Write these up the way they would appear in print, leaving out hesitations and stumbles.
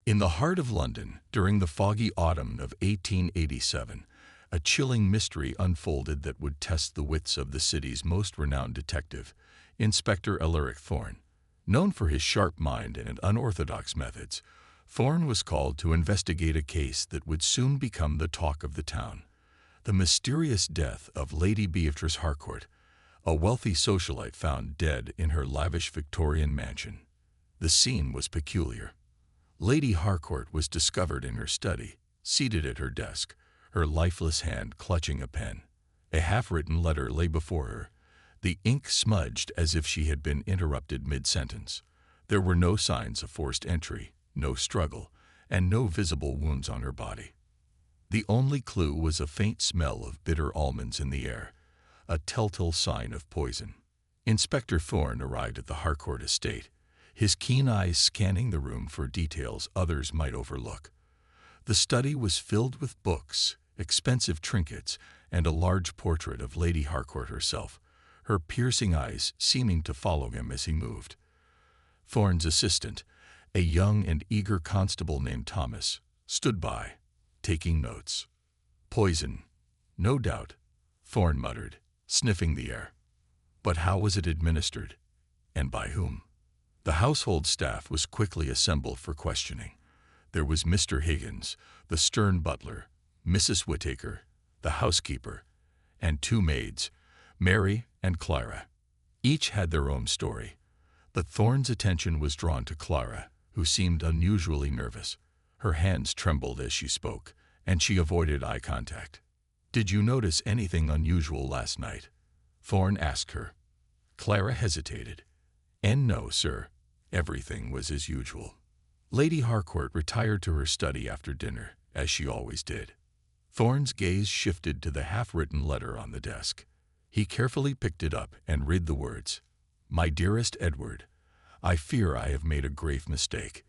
In the heart of London, during the foggy autumn of 1887, a chilling mystery unfolded that would test the wits of the city's most renowned detective, Inspector Alaric Thorne. Known for his sharp mind and unorthodox methods, Thorne was called to investigate a case that would soon become the talk of the town: the mysterious death of Lady Beatrice Harcourt, a wealthy socialite found dead in her lavish Victorian mansion. The scene was peculiar. Lady Harcourt was discovered in her study, seated at her desk, her lifeless hand clutching a pen. A half-written letter lay before her, the ink smudged as if she had been interrupted mid-sentence. There were no signs of forced entry, no struggle, and no visible wounds on her body. The only clue was a faint smell of bitter almonds in the air, a telltale sign of poison. Inspector Thorne arrived at the Harcourt estate, his keen eyes scanning the room for details others might overlook. The study was filled with books, expensive trinkets, and a large portrait of Lady Harcourt herself, her piercing eyes seeming to follow him as he moved. Thorne's assistant, a young and eager constable named Thomas, stood by, taking notes. Poison, no doubt, Thorne muttered, sniffing the air. But how was it administered, and by whom? The household staff was quickly assembled for questioning. There was Mr. Higgins, the stern butler, Mrs. Whittaker, the housekeeper, and two maids, Mary and Clara. Each had their own story, but Thorne's attention was drawn to Clara, who seemed unusually nervous. Her hands trembled as she spoke, and she avoided eye contact. "Did you notice anything unusual last night?" Thorne asked her. Clara hesitated. "And no, sir. Everything was as usual." Lady Harcourt retired to her study after dinner, as she always did. Thorne's gaze shifted to the half-written letter on the desk. He carefully picked it up and read the words: "My dearest Edward, I fear I have made a grave mistake.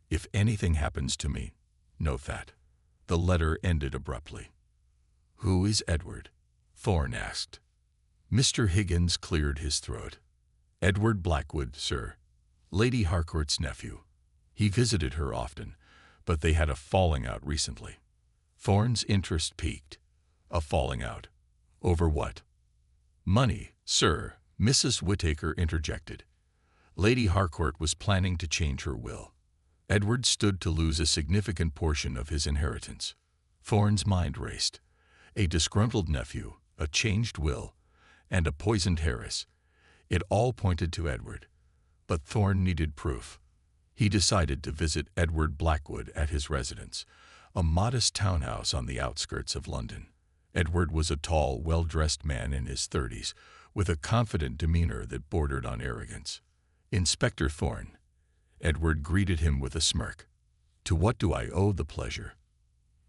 If anything happens to me, note that." The letter ended abruptly. "Who is Edward?" Thorne asked. Mr. Higgins cleared his throat. "Edward Blackwood, sir. Lady Harcourt's nephew. He visited her often, but they had a falling out recently." Thorne's interest peaked. A falling out? Over what? "Money, sir," Mrs. Whittaker interjected. Lady Harcourt was planning to change her will. Edward stood to lose a significant portion of his inheritance. Thorne's mind raced. A disgruntled nephew, a changed will, and a poisoned heiress. It all pointed to Edward. But Thorne needed proof. He decided to visit Edward Blackwood at his residence, a modest townhouse on the outskirts of London. Edward was a tall, well-dressed man in his 30s, with a confident demeanor that bordered on arrogance. "Inspector Thorne," Edward greeted him with a smirk. "To what do I owe the pleasure?"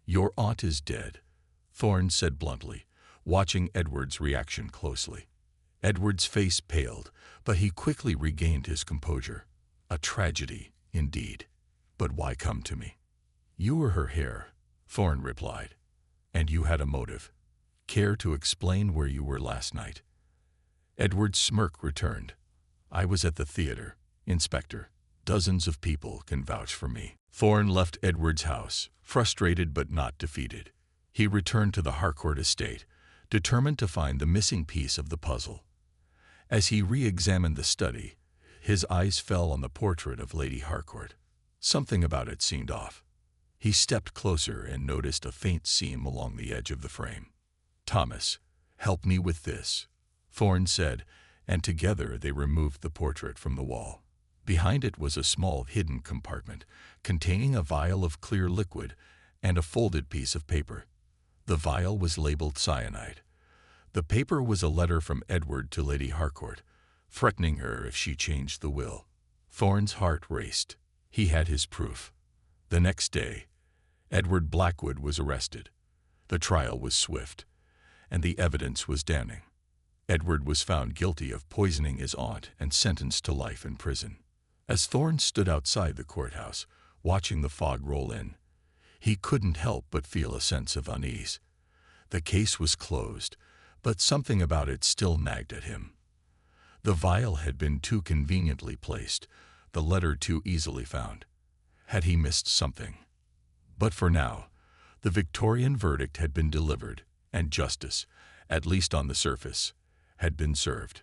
"Your aunt is dead," Thorne said bluntly, watching Edward's reaction closely. Edward's face paled, but he quickly regained his composure. "A tragedy, indeed. But why come to me?" "You were her heir," Thorne replied. "And you had a motive. Care to explain where you were last night?" Edward's smirk returned. "I was at the theater, Inspector. Dozens of people can vouch for me." Thorne left Edward's house, frustrated but not defeated. He returned to the Harcourt estate, determined to find the missing piece of the puzzle. As he re-examined the study, his eyes fell on the portrait of Lady Harcourt. Something about it seemed off. He stepped closer and noticed a faint seam along the edge of the frame. "Thomas, help me with this," Thorne said, and together they removed the portrait from the wall. Behind it was a small hidden compartment containing a vial of clear liquid and a folded piece of paper. The vial was labeled cyanide. The paper was a letter from Edward to Lady Harcourt, threatening her if she changed the will. Thorne's heart raced. He had his proof. The next day, Edward Blackwood was arrested. The trial was swift, and the evidence was damning. Edward was found guilty of poisoning his aunt and sentenced to life in prison. As Thorne stood outside the courthouse, watching the fog roll in, he couldn't help but feel a sense of unease. The case was closed, but something about it still nagged at him. The vial had been too conveniently placed, the letter too easily found. had he missed something? But for now, the Victorian verdict had been delivered, and justice, at least on the surface, had been served.